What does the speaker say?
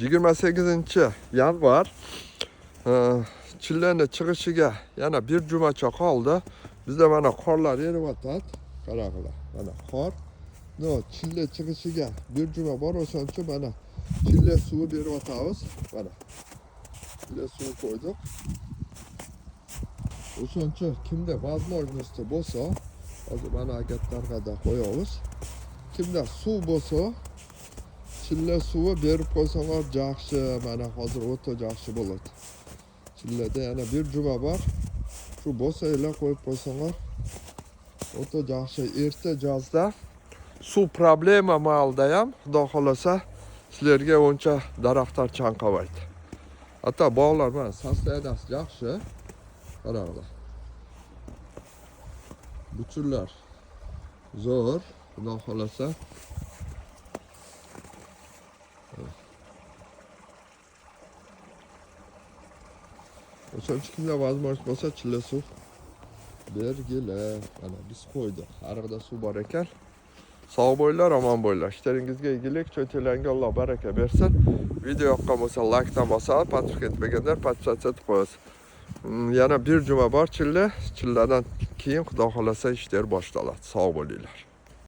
28-yanvar chillani chiqishiga yana bir jumacha qoldi. Bizda mana qorlar eriyotadi. Qaranglar, mana qor. No, chilla chiqishiga bir juma bor, o'shancha mana chilla suvi beryotamiz. Mana chilla suvi qo'ydik. O'shancha kimda возможности bo'lsa, hozir mana akatlarga qo'yamiz. Kimda suv bo'lsa, chilla suvi berib qo'ysangiz yaxshi, mana hozir o'ta yaxshi bo'ladi. Chillada yana bir juma bor. Shu bo'lsa ila qo'yib qo'ysangiz o'ta yaxshi. Erta jazda suv problema malda ham, xudo xolasa sizlarga uncha daraxtlar chanqamaydi. Hatto bog'lar mana sostoyaniyasi yaxshi. Qaranglar. Buchurlar zo'r, xudo xolasa. O'shancha kimda возможность bo'lsa chilla suv bergilar. Mana biz qo'ydik. Ariqda suv bor ekan. Sog' bo'linglar, omon bo'linglar. Ishlaringizga egilik, cho'tilanga Alloh baraka bersin. Video yoqqan bo'lsa like-dan bosib, podpiska etmaganlar podpisatsiya qilib qo'yasiz. Yana bir juma bor chilladan keyin xudo xolasa ishlar boshlanadi. Sog' bo'linglar.